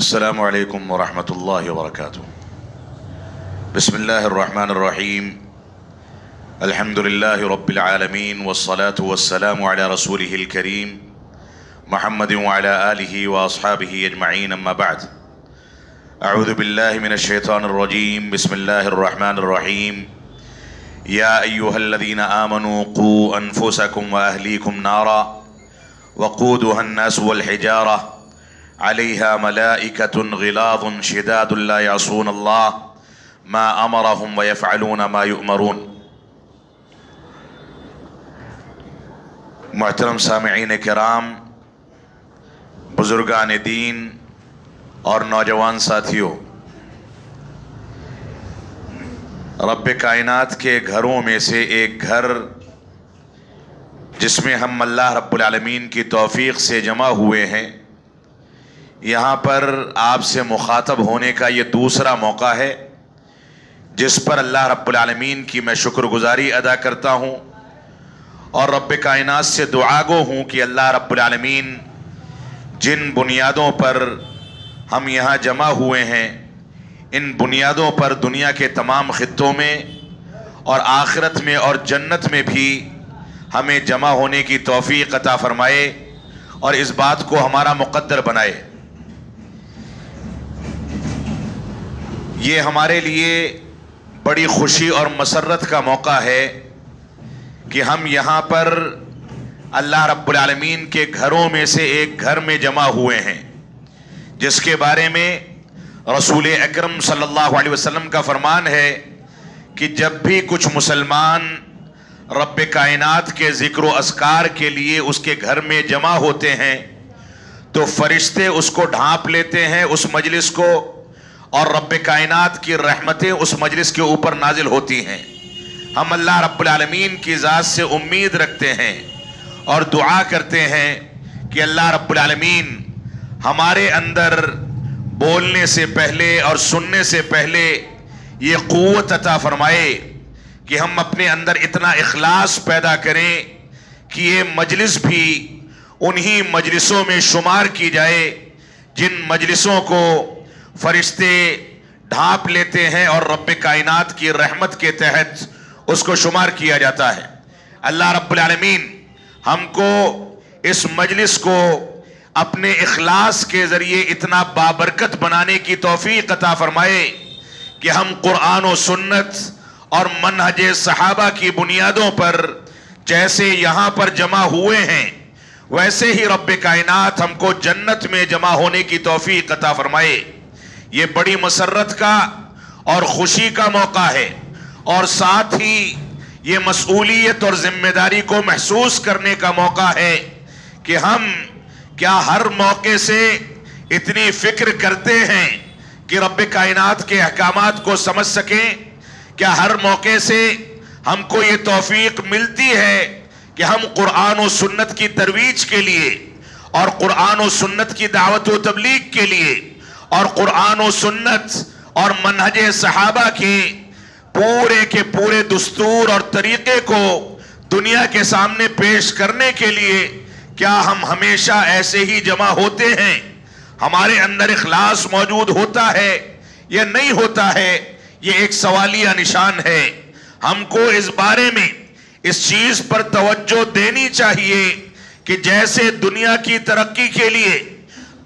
السلام علیکم ورحمۃ اللہ وبرکاتہ۔ بسم اللہ الرحمن الرحیم۔ الحمد للہ رب العالمین والصلاة والسلام علی رسولہ الکریم محمد وعلی آلہ واصحابہ اجمعین، اما بعد۔ اعوذ باللہ من الشیطان الرجیم، بسم اللہ الرحمن الرحیم۔ یا ایہا الذین آمنوا قوا انفسکم واہلیکم نارا وقودها الناس والحجارہ علیہا ملائکۃ غلاظ شداد لا یعصون اللہ ما امرہم ویفعلون ما یؤمرون۔ محترم سامعین کرام، بزرگان دین اور نوجوان ساتھیوں، رب کائنات کے گھروں میں سے ایک گھر جس میں ہم اللہ رب العالمین کی توفیق سے جمع ہوئے ہیں، یہاں پر آپ سے مخاطب ہونے کا یہ دوسرا موقع ہے جس پر اللہ رب العالمین کی میں شکر گزاری ادا کرتا ہوں اور رب کائنات سے دعا گو ہوں کہ اللہ رب العالمین جن بنیادوں پر ہم یہاں جمع ہوئے ہیں، ان بنیادوں پر دنیا کے تمام خطوں میں اور آخرت میں اور جنت میں بھی ہمیں جمع ہونے کی توفیق عطا فرمائے اور اس بات کو ہمارا مقدر بنائے۔ یہ ہمارے لیے بڑی خوشی اور مسرت کا موقع ہے کہ ہم یہاں پر اللہ رب العالمین کے گھروں میں سے ایک گھر میں جمع ہوئے ہیں، جس کے بارے میں رسول اکرم صلی اللہ علیہ وسلم کا فرمان ہے کہ جب بھی کچھ مسلمان رب کائنات کے ذکر و اذکار کے لیے اس کے گھر میں جمع ہوتے ہیں تو فرشتے اس کو ڈھانپ لیتے ہیں، اس مجلس کو، اور رب کائنات کی رحمتیں اس مجلس کے اوپر نازل ہوتی ہیں۔ ہم اللہ رب العالمین کی ذات سے امید رکھتے ہیں اور دعا کرتے ہیں کہ اللہ رب العالمین ہمارے اندر بولنے سے پہلے اور سننے سے پہلے یہ قوت عطا فرمائے کہ ہم اپنے اندر اتنا اخلاص پیدا کریں کہ یہ مجلس بھی انہی مجلسوں میں شمار کی جائے جن مجلسوں کو فرشتے ڈھانپ لیتے ہیں اور رب کائنات کی رحمت کے تحت اس کو شمار کیا جاتا ہے۔ اللہ رب العالمین ہم کو اس مجلس کو اپنے اخلاص کے ذریعے اتنا بابرکت بنانے کی توفیق عطا فرمائے کہ ہم قرآن و سنت اور منہج صحابہ کی بنیادوں پر جیسے یہاں پر جمع ہوئے ہیں ویسے ہی رب کائنات ہم کو جنت میں جمع ہونے کی توفیق عطا فرمائے۔ یہ بڑی مسرت کا اور خوشی کا موقع ہے، اور ساتھ ہی یہ مسئولیت اور ذمہ داری کو محسوس کرنے کا موقع ہے کہ ہم کیا ہر موقع سے اتنی فکر کرتے ہیں کہ رب کائنات کے احکامات کو سمجھ سکیں؟ کیا ہر موقع سے ہم کو یہ توفیق ملتی ہے کہ ہم قرآن و سنت کی ترویج کے لیے اور قرآن و سنت کی دعوت و تبلیغ کے لیے اور قرآن و سنت اور منہج صحابہ کے پورے دستور اور طریقے کو دنیا کے سامنے پیش کرنے کے لیے کیا ہم ہمیشہ ایسے ہی جمع ہوتے ہیں؟ ہمارے اندر اخلاص موجود ہوتا ہے یا نہیں ہوتا ہے؟ یہ ایک سوالیہ نشان ہے۔ ہم کو اس بارے میں اس چیز پر توجہ دینی چاہیے کہ جیسے دنیا کی ترقی کے لیے،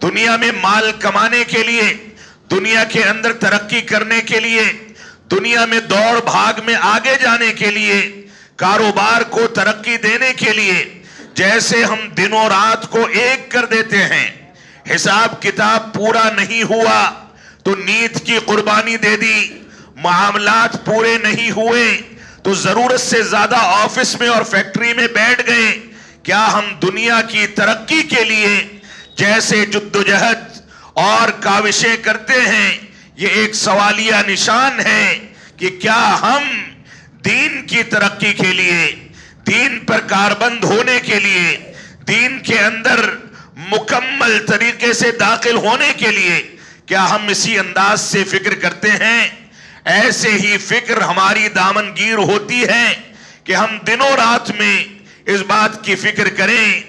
دنیا میں مال کمانے کے لیے، دنیا کے اندر ترقی کرنے کے لیے، دنیا میں دوڑ بھاگ میں آگے جانے کے لیے، کاروبار کو ترقی دینے کے لیے جیسے ہم دنوں رات کو ایک کر دیتے ہیں، حساب کتاب پورا نہیں ہوا تو نیند کی قربانی دے دی، معاملات پورے نہیں ہوئے تو ضرورت سے زیادہ آفس میں اور فیکٹری میں بیٹھ گئے، کیا ہم دنیا کی ترقی کے لیے جیسے جدوجہد اور کاوشیں کرتے ہیں؟ یہ ایک سوالیہ نشان ہے کہ کیا ہم دین کی ترقی کے لیے، دین پر کاربند ہونے کے لیے، دین کے اندر مکمل طریقے سے داخل ہونے کے لیے کیا ہم اسی انداز سے فکر کرتے ہیں؟ ایسے ہی فکر ہماری دامنگیر ہوتی ہے کہ ہم دنوں رات میں اس بات کی فکر کریں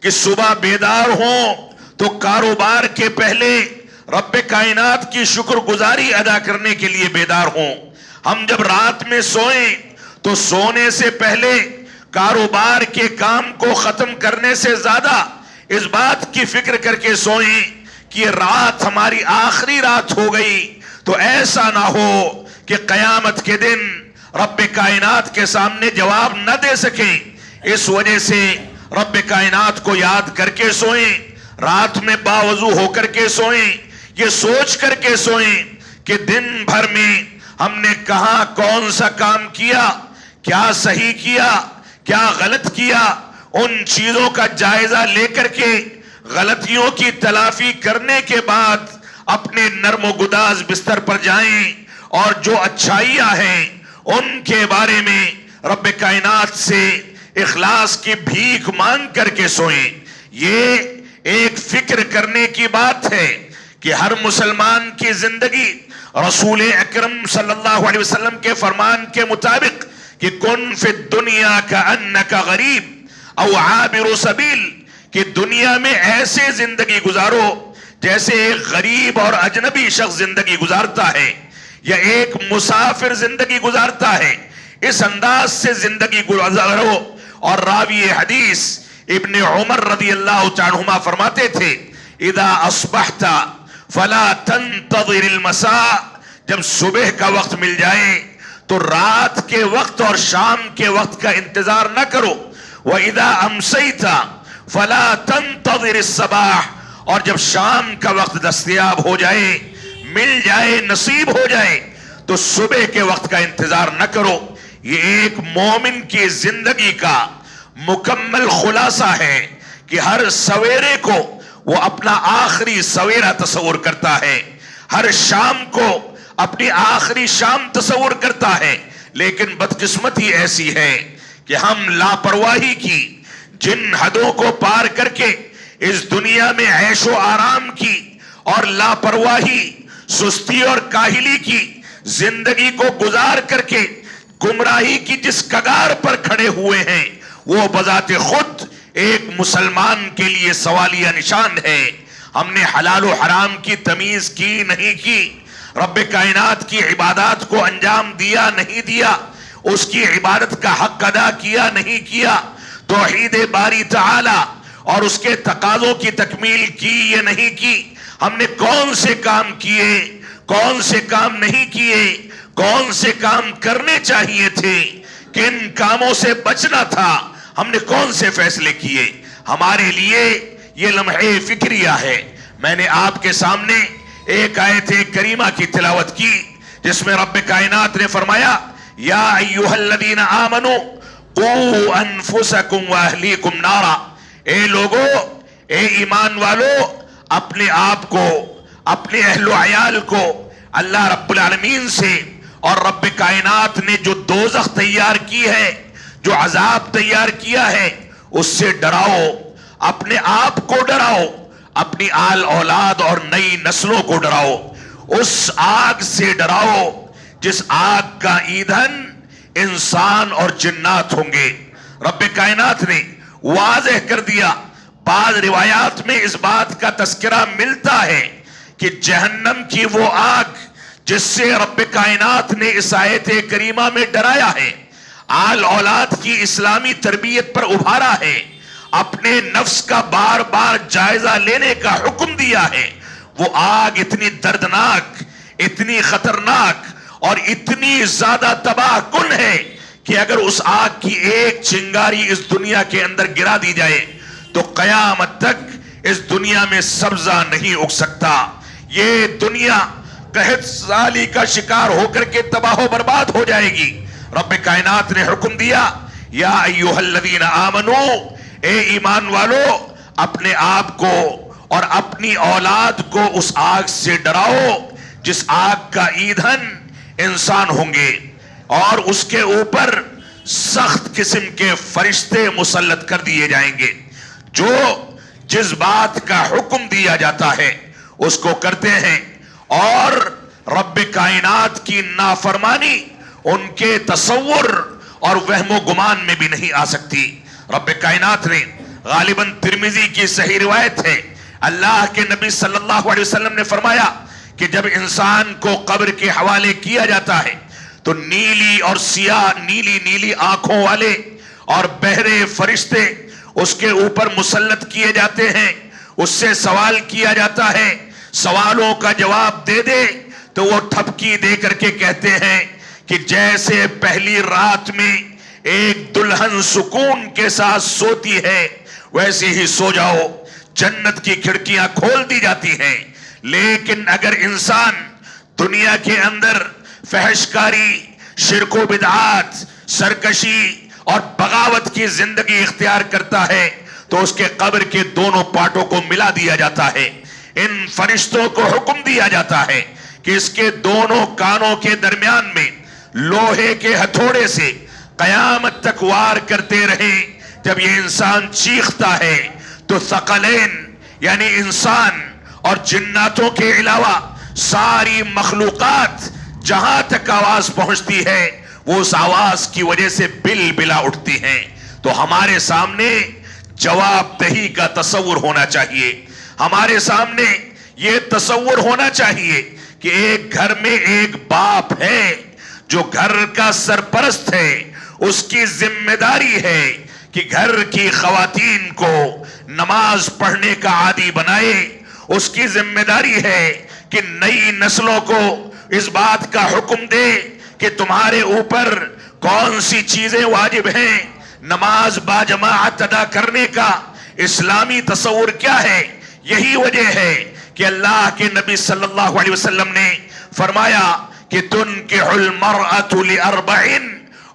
کہ صبح بیدار ہوں تو کاروبار کے پہلے رب کائنات کی شکر گزاری ادا کرنے کے لیے بیدار ہوں. ہم جب رات میں سوئیں تو سونے سے پہلے کاروبار کے کام کو ختم کرنے سے زیادہ اس بات کی فکر کر کے سوئیں کہ رات ہماری آخری رات ہو گئی تو ایسا نہ ہو کہ قیامت کے دن رب کائنات کے سامنے جواب نہ دے سکیں. اس وجہ سے رب کائنات کو یاد کر کے سوئیں, رات میں باوضو ہو کر کے سوئیں, یہ سوچ کر کے سوئیں کہ دن بھر میں ہم نے کہاں کون سا کام کیا, کیا صحیح کیا, کیا غلط کیا. ان چیزوں کا جائزہ لے کر کے غلطیوں کی تلافی کرنے کے بعد اپنے نرم و گداز بستر پر جائیں اور جو اچھائیاں ہیں ان کے بارے میں رب کائنات سے اخلاص کی بھیک مانگ کر کے سوئیں. یہ ایک فکر کرنے کی بات ہے کہ ہر مسلمان کی زندگی رسول اکرم صلی اللہ علیہ وسلم کے فرمان کے مطابق کہ کن فی الدنیا کأنک غریب او عابر سبیل, کہ دنیا میں ایسے زندگی گزارو جیسے ایک غریب اور اجنبی شخص زندگی گزارتا ہے یا ایک مسافر زندگی گزارتا ہے. اس انداز سے زندگی گزارو. اور راوی حدیث ابن عمر رضی اللہ تعالی عنہما فرماتے تھے اذا اصبحت فلا تنتظر المساء, جب صبح کا وقت مل جائے تو رات کے وقت اور شام کے وقت کا انتظار نہ کرو. وَإِذَا أَمْسَيْتَ فَلَا تَنْتَظِرِ الصَّبَاحَ, اور جب شام کا وقت دستیاب ہو جائے, مل جائے, نصیب ہو جائے تو صبح کے وقت کا انتظار نہ کرو. یہ ایک مومن کی زندگی کا مکمل خلاصہ ہے کہ ہر سویرے کو وہ اپنا آخری سویرا تصور کرتا ہے, ہر شام کو اپنی آخری شام تصور کرتا ہے. لیکن بدقسمتی ایسی ہے کہ ہم لاپرواہی کی جن حدوں کو پار کر کے اس دنیا میں عیش و آرام کی اور لاپرواہی, سستی اور کاہلی کی زندگی کو گزار کر کے گمراہی کی جس کگار پر کھڑے ہوئے ہیں وہ بذات خود ایک مسلمان کے لیے سوالیہ نشان ہے. ہم نے حلال و حرام کی تمیز کی نہیں کی, رب کائنات کی عبادات کو انجام دیا نہیں دیا, اس کی عبادت کا حق ادا کیا نہیں کیا, توحید باری تعالی اور اس کے تقاضوں کی تکمیل کی یا نہیں کی. ہم نے کون سے کام کیے, کون سے کام نہیں کیے, کون سے کام کرنے چاہیے تھے, کن کاموں سے بچنا تھا, ہم نے کون سے فیصلے کیے. ہمارے لیے یہ لمحے فکریہ ہے. میں نے آپ کے سامنے ایک آیت کریمہ کی تلاوت کی جس میں رب کائنات نے فرمایا یا ایھا الذین آمنوا قوا انفسکم واہلیکم نارا, اے لوگو, اے ایمان والو, اپنے آپ کو, اپنے اہل و عیال کو اللہ رب العالمین سے اور رب کائنات نے جو دوزخ تیار کی ہے, جو عذاب تیار کیا ہے, اس سے ڈراؤ. اپنے آپ کو ڈراؤ, اپنی آل اولاد اور نئی نسلوں کو ڈراؤ. اس آگ سے ڈراؤ جس آگ کا ایندھن انسان اور جنات ہوں گے. رب کائنات نے واضح کر دیا. بعض روایات میں اس بات کا تذکرہ ملتا ہے کہ جہنم کی وہ آگ جس سے رب کائنات نے اس آیت کریمہ میں ڈرایا ہے, آل اولاد کی اسلامی تربیت پر ابھارا ہے, اپنے نفس کا بار بار جائزہ لینے کا حکم دیا ہے, وہ آگ اتنی دردناک, اتنی خطرناک اور اتنی زیادہ تباہ کن ہے کہ اگر اس آگ کی ایک چنگاری اس دنیا کے اندر گرا دی جائے تو قیامت تک اس دنیا میں سبزہ نہیں اگ سکتا. یہ دنیا قحط سالی کا شکار ہو کر کے تباہ و برباد ہو جائے گی. رب کائنات نے حکم دیا یا ایھا الذین آمنو, اے ایمان والو, اپنے آپ کو اور اپنی اولاد کو اس آگ سے ڈراؤ جس آگ کا ایندھن انسان ہوں گے اور اس کے اوپر سخت قسم کے فرشتے مسلط کر دیے جائیں گے جو جس بات کا حکم دیا جاتا ہے اس کو کرتے ہیں, اور رب کائنات کی نافرمانی ان کے تصور اور وہم و گمان میں بھی نہیں آ سکتی. رب کائنات نے غالباً ترمذی کی صحیح روایت ہے, اللہ کے نبی صلی اللہ علیہ وسلم نے فرمایا کہ جب انسان کو قبر کے حوالے کیا جاتا ہے تو نیلی اور سیاہ نیلی آنکھوں والے اور بہرے فرشتے اس کے اوپر مسلط کیے جاتے ہیں. اس سے سوال کیا جاتا ہے, سوالوں کا جواب دے دے تو وہ ٹھپکی دے کر کے کہتے ہیں کہ جیسے پہلی رات میں ایک دلہن سکون کے ساتھ سوتی ہے ویسے ہی سو جاؤ, جنت کی کھڑکیاں کھول دی جاتی ہیں. لیکن اگر انسان دنیا کے اندر فحش کاری, شرک و بدعات, سرکشی اور بغاوت کی زندگی اختیار کرتا ہے تو اس کے قبر کے دونوں پارٹوں کو ملا دیا جاتا ہے. ان فرشتوں کو حکم دیا جاتا ہے کہ اس کے دونوں کانوں کے درمیان میں لوہے کے ہتھوڑے سے قیامت تک وار کرتے رہیں. جب یہ انسان چیختا ہے تو ثقلین یعنی انسان اور جناتوں کے علاوہ ساری مخلوقات جہاں تک آواز پہنچتی ہے وہ اس آواز کی وجہ سے بل بلا اٹھتی ہیں. تو ہمارے سامنے جواب دہی کا تصور ہونا چاہیے. ہمارے سامنے یہ تصور ہونا چاہیے کہ ایک گھر میں ایک باپ ہے جو گھر کا سرپرست ہے. اس کی ذمہ داری ہے کہ گھر کی خواتین کو نماز پڑھنے کا عادی بنائے. اس کی ذمہ داری ہے کہ نئی نسلوں کو اس بات کا حکم دے کہ تمہارے اوپر کون سی چیزیں واجب ہیں. نماز باجماعت ادا کرنے کا اسلامی تصور کیا ہے؟ یہی وجہ ہے کہ اللہ کے نبی صلی اللہ علیہ وسلم نے فرمایا کہ تنکح المرأۃ لاربع,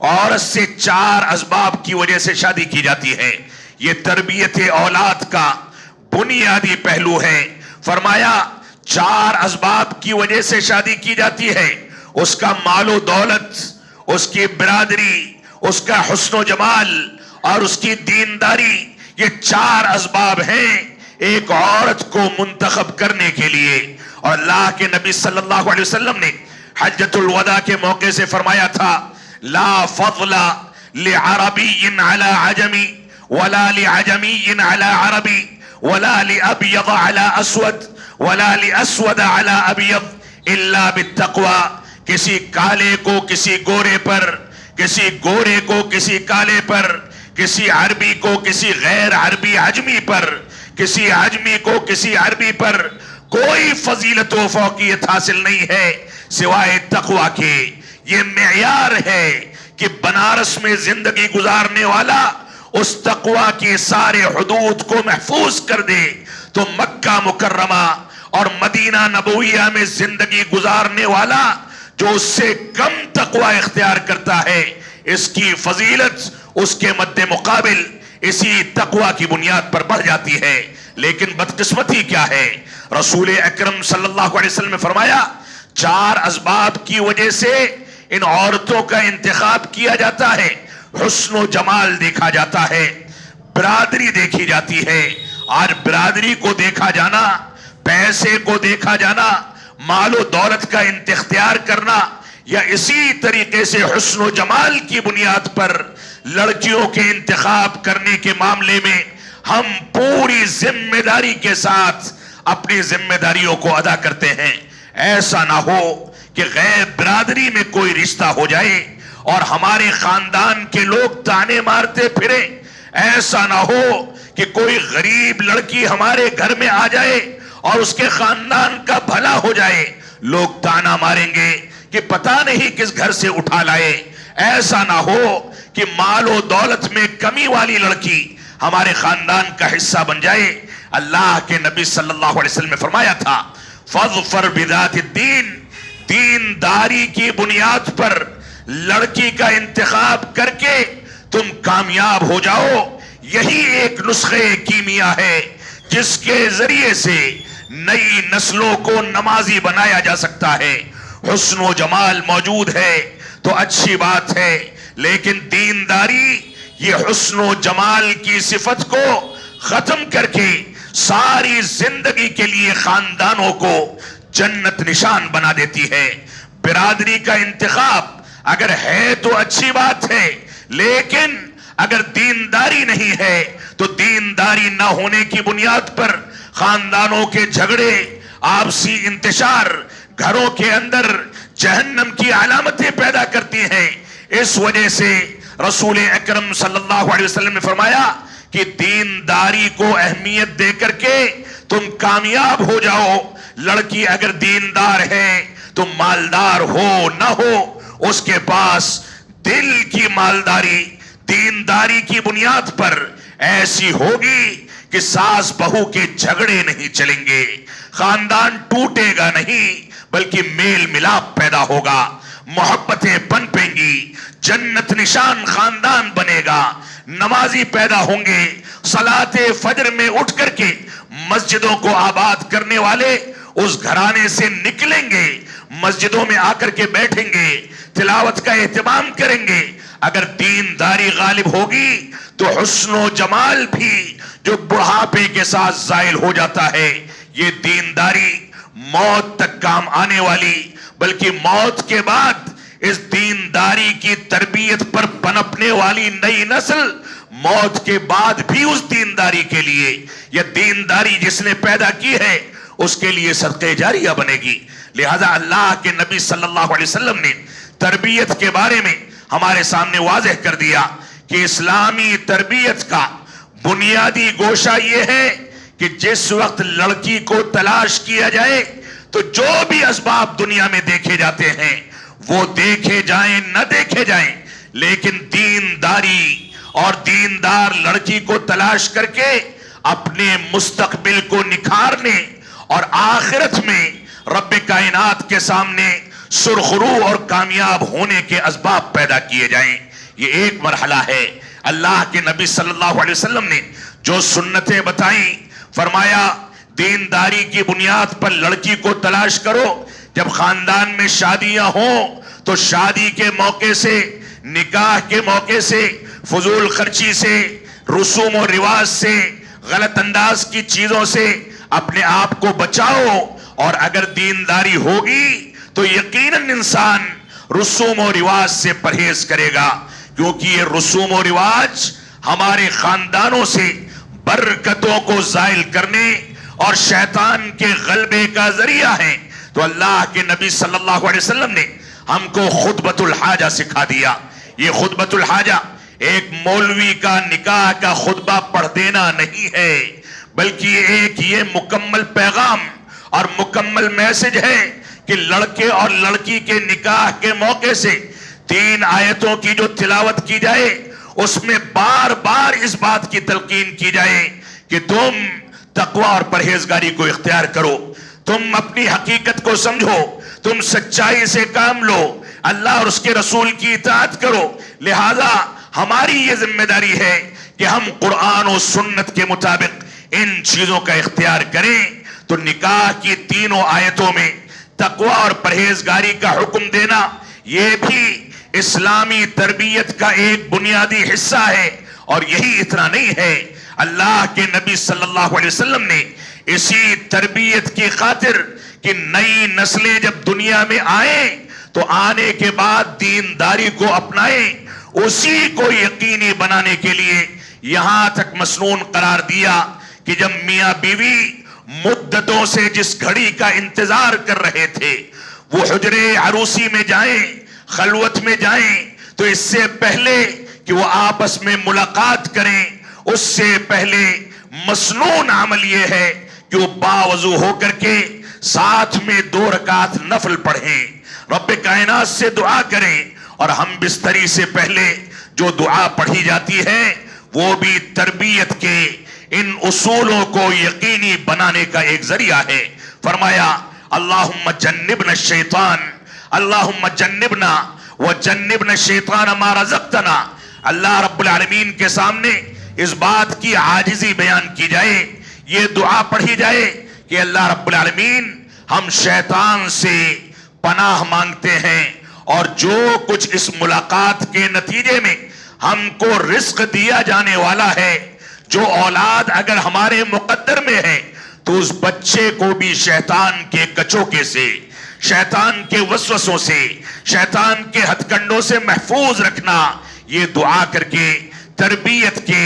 عورت سے 4 اسباب کی وجہ سے شادی کی جاتی ہے. یہ تربیت اولاد کا بنیادی پہلو ہے. فرمایا 4 اسباب کی وجہ سے شادی کی جاتی ہے. اس کا مال و دولت, اس کی برادری, اس کا حسن و جمال اور اس کی دینداری, یہ 4 اسباب ہیں ایک عورت کو منتخب کرنے کے لیے. اور اللہ کے نبی صلی اللہ علیہ وسلم نے حجۃ الوداع کے موقع سے فرمایا تھا لا فضل لعربی علی عجمی ولا لعجمی علی عربی ولا لابیض علی اسود ولا لاسود علی ابیض الا بالتقوی. کسی کالے کو کسی گورے پر, کسی گورے کو کسی کالے پر, کسی عربی کو کسی غیر عربی عجمی پر, کسی عجمی کو کسی عربی پر کوئی فضیلت و فوقیت حاصل نہیں ہے سوائے تقوی کے. یہ معیار ہے کہ بنارس میں زندگی گزارنے والا اس تقوی کے سارے حدود کو محفوظ کر دے تو مکہ مکرمہ اور مدینہ نبویہ میں زندگی گزارنے والا جو اس سے کم تقوی اختیار کرتا ہے اس کی فضیلت اس کے مد مقابل اسی تقوی کی بنیاد پر بڑھ جاتی ہے. لیکن بدقسمتی کیا ہے؟ رسول اکرم صلی اللہ علیہ وسلم نے فرمایا 4 اسباب کی وجہ سے ان عورتوں کا انتخاب کیا جاتا ہے. حسن و جمال دیکھا جاتا ہے, برادری دیکھی جاتی ہے. آج برادری کو دیکھا جانا, پیسے کو دیکھا جانا, مال و دولت کا اختیار کرنا, یا اسی طریقے سے حسن و جمال کی بنیاد پر لڑکیوں کے انتخاب کرنے کے معاملے میں ہم پوری ذمہ داری کے ساتھ اپنی ذمہ داریوں کو ادا کرتے ہیں. ایسا نہ ہو کہ غیر برادری میں کوئی رشتہ ہو جائے اور ہمارے خاندان کے لوگ تانے مارتے پھریں. ایسا نہ ہو کہ کوئی غریب لڑکی ہمارے گھر میں آ جائے اور اس کے خاندان کا بھلا ہو جائے, لوگ تانا ماریں گے کہ پتہ نہیں کس گھر سے اٹھا لائے. ایسا نہ ہو کہ مال و دولت میں کمی والی لڑکی ہمارے خاندان کا حصہ بن جائے. اللہ کے نبی صلی اللہ علیہ وسلم نے فرمایا تھا فاظفر بذات الدین, دینداری کی بنیاد پر لڑکی کا انتخاب کر کے تم کامیاب ہو جاؤ. یہی ایک نسخے کیمیا ہے جس کے ذریعے سے نئی نسلوں کو نمازی بنایا جا سکتا ہے. حسن و جمال موجود ہے تو اچھی بات ہے, لیکن دینداری یہ حسن و جمال کی صفت کو ختم کر کے ساری زندگی کے لیے خاندانوں کو جنت نشان بنا دیتی ہے. برادری کا انتخاب اگر ہے تو اچھی بات ہے, لیکن اگر دینداری نہیں ہے تو دینداری نہ ہونے کی بنیاد پر خاندانوں کے جھگڑے، آپسی انتشار گھروں کے اندر جہنم کی علامتیں پیدا کرتی ہیں۔ اس وجہ سے رسول اکرم صلی اللہ علیہ وسلم نے فرمایا کہ دینداری کو اہمیت دے کر کے تم کامیاب ہو جاؤ۔ لڑکی اگر دیندار ہے تو مالدار ہو نہ ہو، اس کے پاس دل کی مالداری دینداری کی بنیاد پر ایسی ہوگی کہ ساس بہو کے جھگڑے نہیں چلیں گے، خاندان ٹوٹے گا نہیں بلکہ میل ملاپ پیدا ہوگا، محبتیں پنپیں گی، جنت نشان خاندان بنے گا، نمازی پیدا ہوں گے، صلاۃ فجر میں اٹھ کر کے مسجدوں کو آباد کرنے والے اس گھرانے سے نکلیں گے، مسجدوں میں آ کر کے بیٹھیں گے، تلاوت کا اہتمام کریں گے۔ اگر دینداری غالب ہوگی تو حسن و جمال بھی جو بڑھاپے کے ساتھ زائل ہو جاتا ہے، یہ دینداری موت تک کام آنے والی، بلکہ موت کے بعد اس دینداری کی تربیت پر پنپنے والی نئی نسل موت کے بعد بھی اس دینداری کے لیے، یا دینداری جس نے پیدا کی ہے اس کے لیے صدقہ جاریہ بنے گی۔ لہذا اللہ کے نبی صلی اللہ علیہ وسلم نے تربیت کے بارے میں ہمارے سامنے واضح کر دیا کہ اسلامی تربیت کا بنیادی گوشہ یہ ہے کہ جس وقت لڑکی کو تلاش کیا جائے تو جو بھی اسباب دنیا میں دیکھے جاتے ہیں وہ دیکھے جائیں نہ دیکھے جائیں، لیکن دینداری اور دیندار لڑکی کو تلاش کر کے اپنے مستقبل کو نکھارنے اور آخرت میں رب کائنات کے سامنے سرخرو اور کامیاب ہونے کے اسباب پیدا کیے جائیں۔ یہ ایک مرحلہ ہے۔ اللہ کے نبی صلی اللہ علیہ وسلم نے جو سنتیں بتائیں، فرمایا دینداری کی بنیاد پر لڑکی کو تلاش کرو۔ جب خاندان میں شادیاں ہوں تو شادی کے موقع سے، نکاح کے موقع سے، فضول خرچی سے، رسوم و رواج سے، غلط انداز کی چیزوں سے اپنے آپ کو بچاؤ، اور اگر دینداری ہوگی تو یقیناً انسان رسوم و رواج سے پرہیز کرے گا، کیونکہ یہ رسوم و رواج ہمارے خاندانوں سے برکتوں کو زائل کرنے اور شیطان کے غلبے کا ذریعہ ہے۔ تو اللہ کے نبی صلی اللہ علیہ وسلم نے ہم کو خطبۃ الحاجہ سکھا دیا۔ یہ خطبۃ الحاجہ ایک مولوی کا نکاح کا خطبہ پڑھ دینا نہیں ہے، بلکہ ایک یہ مکمل پیغام اور مکمل میسج ہے کہ لڑکے اور لڑکی کے نکاح کے موقع سے 3 آیتوں کی جو تلاوت کی جائے اس میں بار بار اس بات کی تلقین کی جائے کہ تم تقوی اور پرہیزگاری کو اختیار کرو، تم اپنی حقیقت کو سمجھو، تم سچائی سے کام لو، اللہ اور اس کے رسول کی اطاعت کرو۔ لہذا ہماری یہ ذمہ داری ہے کہ ہم قرآن و سنت کے مطابق ان چیزوں کا اختیار کریں۔ تو نکاح کی 3 آیتوں میں تقوی اور پرہیزگاری کا حکم دینا یہ بھی اسلامی تربیت کا ایک بنیادی حصہ ہے۔ اور یہی اتنا نہیں ہے، اللہ کے نبی صلی اللہ علیہ وسلم نے اسی تربیت کی خاطر کہ نئی نسلیں جب دنیا میں آئیں تو آنے کے بعد دینداری کو اپنائیں، اسی کو یقینی بنانے کے لیے یہاں تک مسنون قرار دیا کہ جب میاں بیوی مدتوں سے جس گھڑی کا انتظار کر رہے تھے وہ حجرے عروسی میں جائیں، خلوت میں جائیں، تو اس سے پہلے کہ وہ آپس میں ملاقات کریں اس سے پہلے مسنون عمل یہ ہے کہ وہ باوضو ہو کر کے ساتھ میں 2 رکعت نفل پڑھیں، رب کائنات سے دعا کریں، اور ہم بستری سے پہلے جو دعا پڑھی جاتی ہے وہ بھی تربیت کے ان اصولوں کو یقینی بنانے کا ایک ذریعہ ہے۔ فرمایا اللہم جنبنا الشیطان، اللہم جنبنا وجنبنا الشیطان ما رزقتنا۔ اللہ رب العالمین کے سامنے اس بات کی عاجزی بیان کی جائے، یہ دعا پڑھی جائے کہ اللہ رب العالمین ہم شیطان سے پناہ مانگتے ہیں، اور جو کچھ اس ملاقات کے نتیجے میں ہم کو رزق دیا جانے والا ہے، جو اولاد اگر ہمارے مقدر میں ہے تو اس بچے کو بھی شیطان کے کچوکے سے، شیطان کے وسوسوں سے، شیطان کے ہتھ کنڈوں سے محفوظ رکھنا۔ یہ دعا کر کے تربیت کے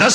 10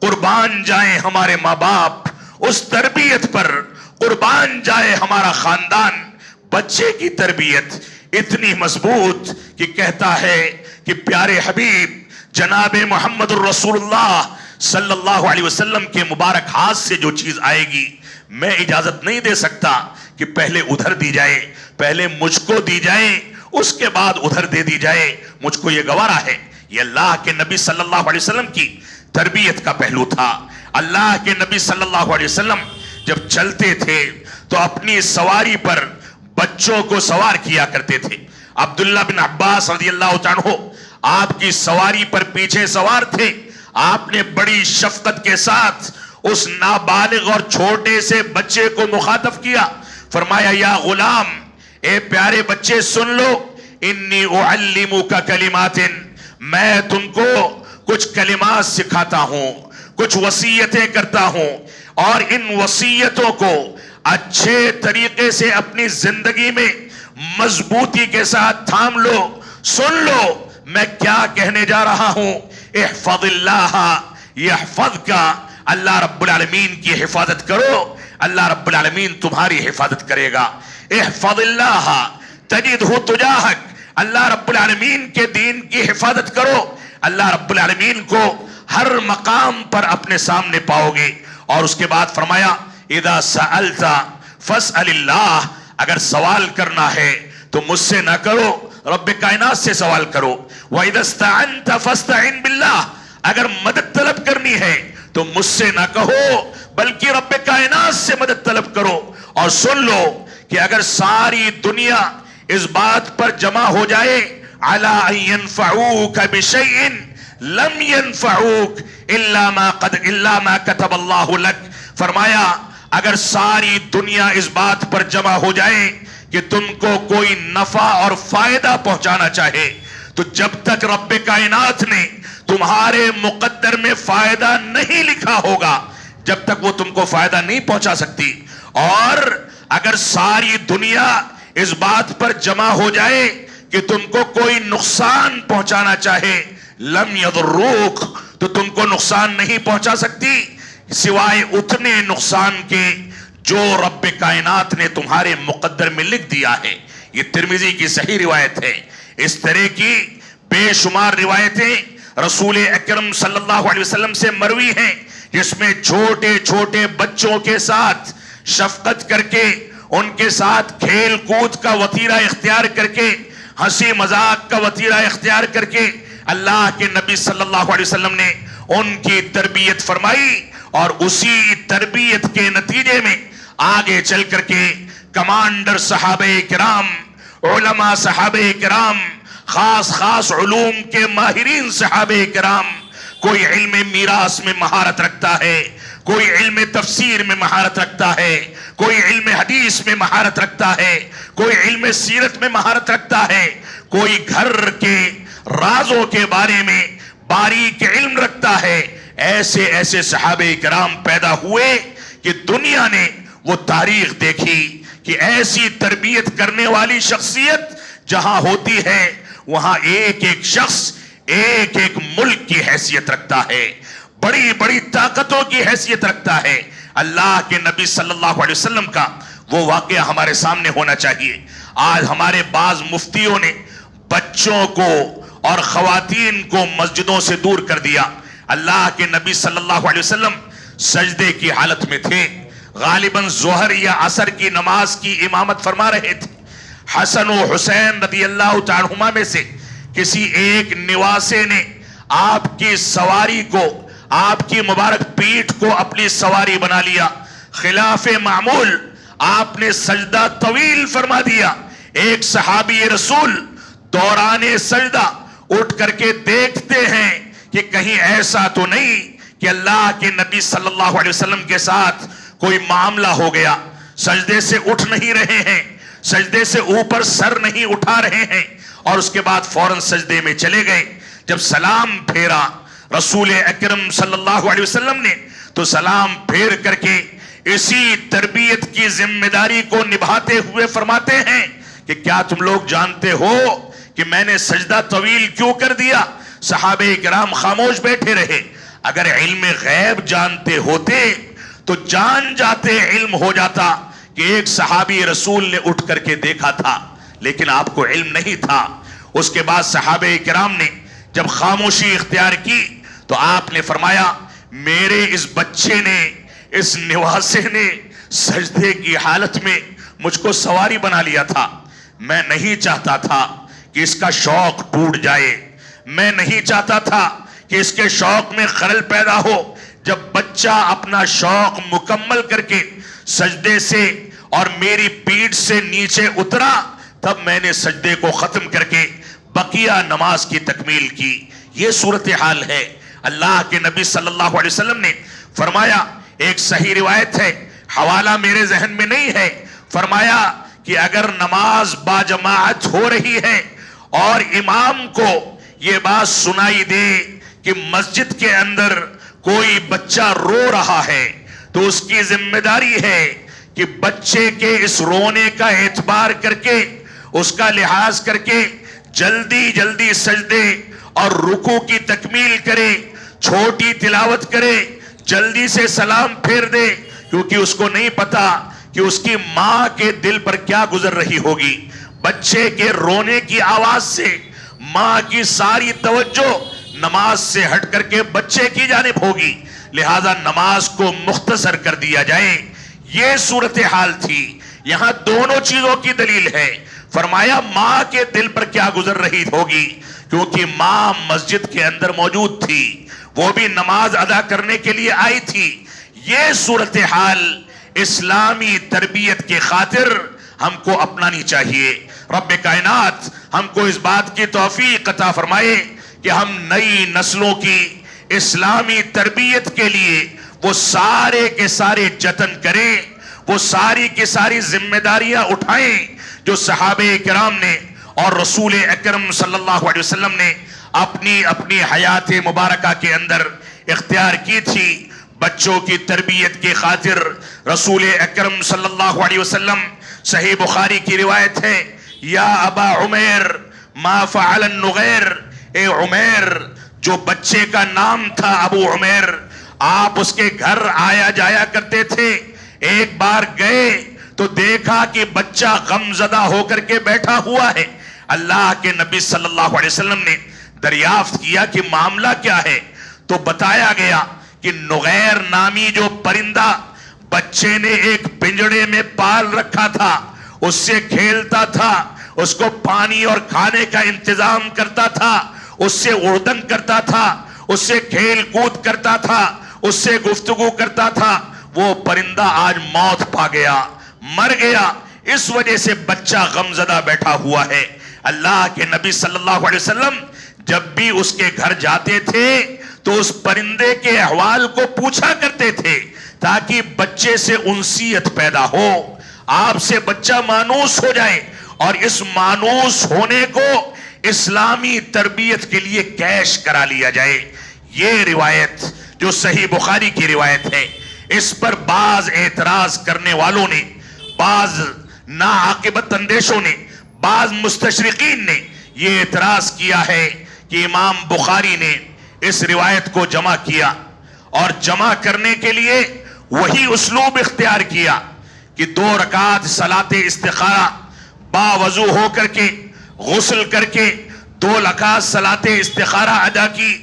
قربان جائیں ہمارے ماں باپ اس تربیت پر، قربان جائے ہمارا خاندان بچے کی تربیت اتنی مضبوط کہ کہتا ہے کہ پیارے حبیب جناب محمد الرسول اللہ صلی اللہ علیہ وسلم کے مبارک ہاتھ سے جو چیز آئے گی میں اجازت نہیں دے سکتا کہ پہلے ادھر دی جائے، پہلے مجھ کو دی جائے اس کے بعد ادھر دے دی جائے، مجھ کو یہ گوارا ہے۔ یہ اللہ کے نبی صلی اللہ علیہ وسلم کی تربیت کا پہلو تھا۔ اللہ کے نبی صلی اللہ علیہ وسلم جب چلتے تھے تو اپنی سواری پر بچوں کو سوار کیا کرتے تھے۔ عبداللہ بن عباس رضی اللہ عنہ آپ کی سواری پر پیچھے سوار تھے، آپ نے بڑی شفقت کے ساتھ اس نابالغ اور چھوٹے سے بچے کو مخاطب کیا، فرمایا یا غلام، اے پیارے بچے سن لو، انی اعلمک کلمات، میں تم کو کچھ کلمات سکھاتا ہوں، کچھ وصیتیں کرتا ہوں، اور ان وصیتوں کو اچھے طریقے سے اپنی زندگی میں مضبوطی کے ساتھ تھام لو، سن لو میں کیا کہنے جا رہا ہوں۔ احفظ اللہ یحفظک، اللہ رب العالمین کی حفاظت کرو، اللہ رب العالمین تمہاری حفاظت کرے گا۔ احفظ اللہ تجدہ تجاہک، اللہ رب العالمین کے دین کی حفاظت کرو، اللہ رب العالمین کو ہر مقام پر اپنے سامنے پاؤ گے۔ اور اس کے بعد فرمایا اذا سألت فاسأل اللہ، اگر سوال کرنا ہے تو مجھ سے نہ کرو، رب کائنات سے سوال کرو۔ وَإِذَا اسْتَعَنْتَ فَاسْتَعِنْ بِاللَّهِ، اگر مدد طلب کرنی ہے تو مجھ سے نہ کہو بلکہ رب کائنات سے مدد طلب کرو۔ اور سن لو کہ اگر ساری دنیا اس بات پر جمع ہو جائے عَلَىٰ أَن يَنْفَعُوكَ بِشَيْءٍ لَمْ يَنْفَعُوكَ إِلَّا مَا كَتَبَ اللَّهُ لَكَ، فرمایا اگر ساری دنیا اس بات پر جمع ہو جائے کہ تم کو کوئی نفع اور فائدہ پہنچانا چاہے تو جب تک رب کائنات نے تمہارے مقدر میں فائدہ نہیں لکھا ہوگا جب تک وہ تم کو فائدہ نہیں پہنچا سکتی۔ اور اگر ساری دنیا اس بات پر جمع ہو جائے کہ تم کو کوئی نقصان پہنچانا چاہے لم یضروک، تو تم کو نقصان نہیں پہنچا سکتی سوائے اتنے نقصان کے جو رب کائنات نے تمہارے مقدر میں لکھ دیا ہے۔ یہ ترمذی کی صحیح روایت ہے۔ اس طرح کی بے شمار روایتیں رسول اکرم صلی اللہ علیہ وسلم سے مروی ہیں جس میں چھوٹے چھوٹے بچوں کے ساتھ شفقت کر کے، ان کے ساتھ کھیل کود کا وتیرہ اختیار کر کے، ہنسی مذاق کا وتیرہ اختیار کر کے اللہ کے نبی صلی اللہ علیہ وسلم نے ان کی تربیت فرمائی، اور اسی تربیت کے نتیجے میں آگے چل کر کے کمانڈر صحابہ کرام، علماء صحابہ کرام، خاص علوم کے ماہرین صحابہ کرام، کوئی علم میراث میں مہارت رکھتا ہے، کوئی علم تفسیر میں مہارت رکھتا ہے، کوئی علم حدیث میں مہارت رکھتا ہے، کوئی علم سیرت میں مہارت رکھتا ہے، کوئی گھر کے رازوں کے بارے میں باریک علم رکھتا ہے۔ ایسے ایسے صحابہ کرام پیدا ہوئے کہ دنیا نے وہ تاریخ دیکھی کہ ایسی تربیت کرنے والی شخصیت جہاں ہوتی ہے وہاں ایک ایک شخص ایک ایک ملک کی حیثیت رکھتا ہے، بڑی بڑی طاقتوں کی حیثیت رکھتا ہے۔ اللہ کے نبی صلی اللہ علیہ وسلم کا وہ واقعہ ہمارے سامنے ہونا چاہیے۔ آج ہمارے بعض مفتیوں نے بچوں کو اور خواتین کو مسجدوں سے دور کر دیا۔ اللہ کے نبی صلی اللہ علیہ وسلم سجدے کی حالت میں تھے، غالباً ظہر یا عصر کی نماز کی امامت فرما رہے تھے۔ حسن و حسین رضی اللہ تعالیٰ عنہما میں سے کسی ایک نواسے نے آپ کی سواری کو، آپ کی مبارک پیٹھ کو اپنی سواری بنا لیا، خلاف معمول آپ نے سجدہ طویل فرما دیا۔ ایک صحابی رسول دوران سجدہ اٹھ کر کے دیکھتے ہیں کہ کہیں ایسا تو نہیں کہ اللہ کے نبی صلی اللہ علیہ وسلم کے ساتھ کوئی معاملہ ہو گیا، سجدے سے اٹھ نہیں رہے ہیں، سجدے سے اوپر سر نہیں اٹھا رہے ہیں، اور اس کے بعد فوراً سجدے میں چلے گئے۔ جب سلام پھیرا رسول اکرم صلی اللہ علیہ وسلم نے تو سلام پھیر کر کے اسی تربیت کی ذمہ داری کو نبھاتے ہوئے فرماتے ہیں کہ کیا تم لوگ جانتے ہو کہ میں نے سجدہ طویل کیوں کر دیا؟ صحابہ کرام خاموش بیٹھے رہے۔ اگر علم غیب جانتے ہوتے تو جان جاتے، علم ہو جاتا کہ ایک صحابی رسول نے اٹھ کر کے دیکھا تھا، لیکن آپ کو علم نہیں تھا۔ اس کے بعد صحابہ کرام نے جب خاموشی اختیار کی تو آپ نے فرمایا میرے اس بچے نے، اس نواسے نے سجدے کی حالت میں مجھ کو سواری بنا لیا تھا۔ میں نہیں چاہتا تھا کہ اس کا شوق ٹوٹ جائے، میں نہیں چاہتا تھا کہ اس کے شوق میں خلل پیدا ہو۔ جب بچہ اپنا شوق مکمل کر کے سجدے سے اور میری پیٹھ سے نیچے اترا، تب میں نے سجدے کو ختم کر کے بقیہ نماز کی تکمیل کی۔ یہ صورتحال ہے۔ اللہ کے نبی صلی اللہ علیہ وسلم نے فرمایا، ایک صحیح روایت ہے، حوالہ میرے ذہن میں نہیں ہے، فرمایا کہ اگر نماز باجماعت ہو رہی ہے اور امام کو یہ بات سنائی دے کہ مسجد کے اندر کوئی بچہ رو رہا ہے، تو اس کی ذمہ داری ہے کہ بچے کے اس رونے کا اعتبار کر کے، اس کا لحاظ کر کے جلدی جلدی سجدے اور رکوع کی تکمیل کرے، چھوٹی تلاوت کرے، جلدی سے سلام پھیر دے، کیونکہ اس کو نہیں پتا کہ اس کی ماں کے دل پر کیا گزر رہی ہوگی۔ بچے کے رونے کی آواز سے ماں کی ساری توجہ نماز سے ہٹ کر کے بچے کی جانب ہوگی، لہذا نماز کو مختصر کر دیا جائے۔ یہ صورتحال تھی۔ یہاں دونوں چیزوں کی دلیل ہے۔ فرمایا ماں کے دل پر کیا گزر رہی ہوگی، کیونکہ ماں مسجد کے اندر موجود تھی، وہ بھی نماز ادا کرنے کے لیے آئی تھی۔ یہ صورتحال اسلامی تربیت کے خاطر ہم کو اپنانی چاہیے۔ رب کائنات ہم کو اس بات کی توفیق عطا فرمائے کہ ہم نئی نسلوں کی اسلامی تربیت کے لیے وہ سارے کے سارے جتن کریں، وہ ساری کی ساری ذمہ داریاں اٹھائیں جو صحابہ کرام نے اور رسول اکرم صلی اللہ علیہ وسلم نے اپنی اپنی حیات مبارکہ کے اندر اختیار کی تھی۔ بچوں کی تربیت کی خاطر رسول اکرم صلی اللہ علیہ وسلم، صحیح بخاری کی روایت ہے، یا ابا عمیر ما فعل النغیر، اے عمیر، جو بچے کا نام تھا ابو عمیر، آپ اس کے گھر آیا جایا کرتے تھے، ایک بار گئے تو دیکھا کہ بچہ غم زدہ ہو کر کے بیٹھا ہوا ہے۔ اللہ کے نبی صلی اللہ علیہ وسلم نے دریافت کیا کہ معاملہ کیا ہے، تو بتایا گیا کہ نغیر نامی جو پرندہ بچے نے ایک پنجڑے میں پال رکھا تھا، اس سے کھیلتا تھا، اس کو پانی اور کھانے کا انتظام کرتا تھا، اس سے اڑدن کرتا تھا، اس سے کھیل کود کرتا تھا، اس سے گفتگو کرتا تھا، وہ پرندہ آج موت پا گیا، مر گیا۔ اس وجہ سے بچہ غمزدہ بیٹھا ہوا ہے۔ اللہ کے نبی صلی اللہ علیہ وسلم جب بھی اس کے گھر جاتے تھے تو اس پرندے کے احوال کو پوچھا کرتے تھے تاکہ بچے سے انسیت پیدا ہو، آپ سے بچہ مانوس ہو جائے، اور اس مانوس ہونے کو اسلامی تربیت کے لیے کیش کرا لیا جائے۔ یہ روایت جو صحیح بخاری کی روایت ہے، اس پر بعض اعتراض کرنے والوں نے، بعض ناعاقبت اندیشوں نے، بعض مستشرقین نے یہ اعتراض کیا ہے کہ امام بخاری نے اس روایت کو جمع کیا، اور جمع کرنے کے لیے وہی اسلوب اختیار کیا کہ 2 رکعت صلاۃ استخارہ باوضو ہو کر کے، غسل کر کے 2 رکعت صلاۃ استخارہ ادا کی۔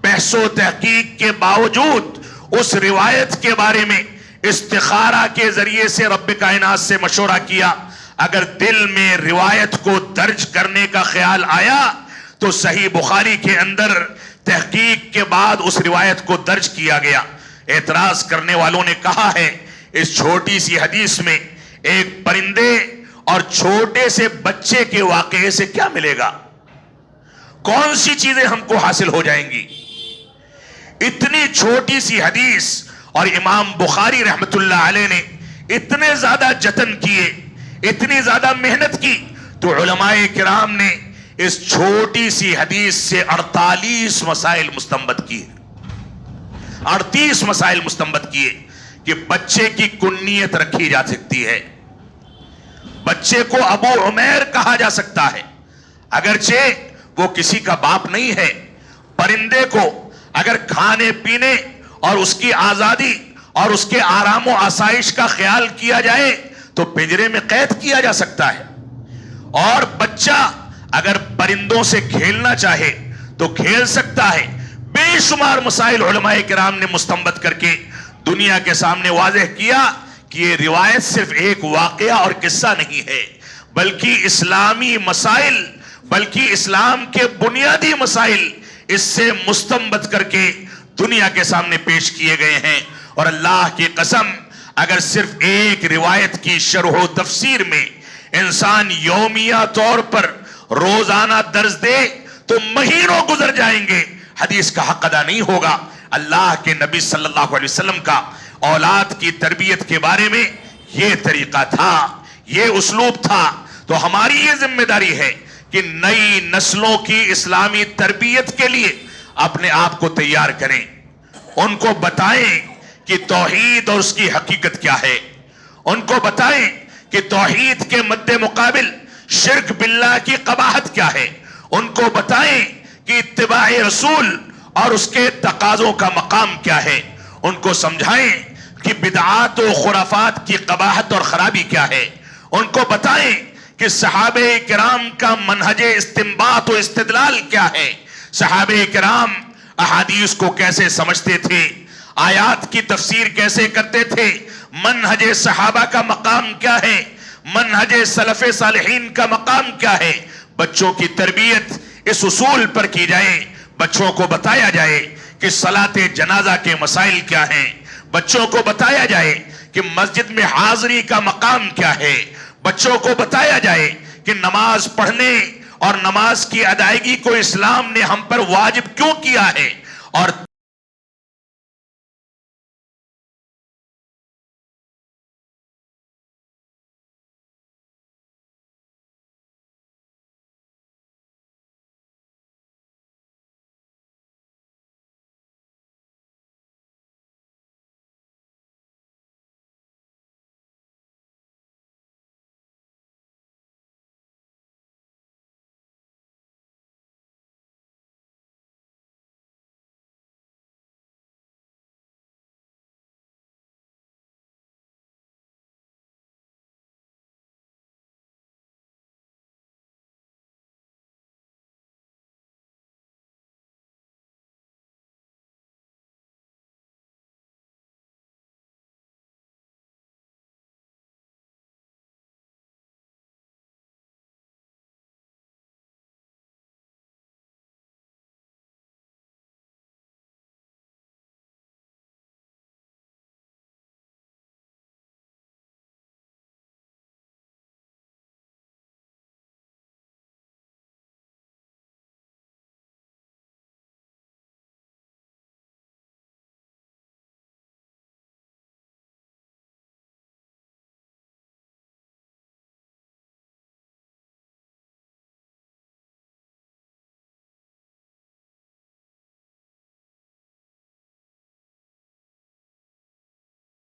بحث و تحقیق کے باوجود اس روایت کے بارے میں استخارہ کے ذریعے سے رب کائنات سے مشورہ کیا۔ اگر دل میں روایت کو درج کرنے کا خیال آیا تو صحیح بخاری کے اندر تحقیق کے بعد اس روایت کو درج کیا گیا۔ اعتراض کرنے والوں نے کہا ہے اس چھوٹی سی حدیث میں ایک پرندے اور چھوٹے سے بچے کے واقعے سے کیا ملے گا؟ کون سی چیزیں ہم کو حاصل ہو جائیں گی؟ اتنی چھوٹی سی حدیث، اور امام بخاری رحمت اللہ علیہ نے اتنے زیادہ جتن کیے، اتنی زیادہ محنت کی، تو علماء کرام نے اس چھوٹی سی حدیث سے 48 مسائل مستنبط کیے۔ 38 مسائل مستنبط کیے کہ بچے کی کنیت رکھی جا سکتی ہے، بچے کو ابو عمیر کہا جا سکتا ہے، اگرچہ وہ کسی کا باپ نہیں ہے۔ پرندے کو اگر کھانے پینے اور اس کی آزادی اور اس کے آرام و آسائش کا خیال کیا جائے تو پنجرے میں قید کیا جا سکتا ہے. اور بچہ اگر پرندوں سے کھیلنا چاہے تو کھیل سکتا ہے. بے شمار مسائل علماء کرام نے مستنبط کر کے دنیا کے سامنے واضح کیا کہ یہ روایت صرف ایک واقعہ اور قصہ نہیں ہے، بلکہ اسلامی مسائل، بلکہ اسلام کے بنیادی مسائل اس سے مستنبط کر کے دنیا کے سامنے پیش کیے گئے ہیں. اور اللہ کی قسم، اگر صرف ایک روایت کی شرح و تفسیر میں انسان یومیہ طور پر روزانہ درس دے تو مہینوں گزر جائیں گے، حدیث کا حق ادا نہیں ہوگا. اللہ کے نبی صلی اللہ علیہ وسلم کا اولاد کی تربیت کے بارے میں یہ طریقہ تھا، یہ اسلوب تھا. تو ہماری یہ ذمہ داری ہے کہ نئی نسلوں کی اسلامی تربیت کے لیے اپنے آپ کو تیار کریں. ان کو بتائیں کہ توحید اور اس کی حقیقت کیا ہے. ان کو بتائیں کہ توحید کے مد مقابل شرک باللہ کی قباحت کیا ہے. ان کو بتائیں کہ اتباع رسول اور اس کے تقاضوں کا مقام کیا ہے. ان کو سمجھائیں کہ بدعات و خرافات کی قباحت اور خرابی کیا ہے. ان کو بتائیں کہ صحابہ کرام کا منہج استنباط و استدلال کیا ہے. صحابہ کرام احادیث کو کیسے سمجھتے تھے، آیات کی تفسیر کیسے کرتے تھے، منہج صحابہ کا مقام کیا ہے، منہج سلف صالحین کا مقام کیا ہے. بچوں کی تربیت اس اصول پر کی جائے. بچوں کو بتایا جائے کہ صلاۃ جنازہ کے مسائل کیا ہیں. بچوں کو بتایا جائے کہ مسجد میں حاضری کا مقام کیا ہے. بچوں کو بتایا جائے کہ نماز پڑھنے اور نماز کی ادائیگی کو اسلام نے ہم پر واجب کیوں کیا ہے. اور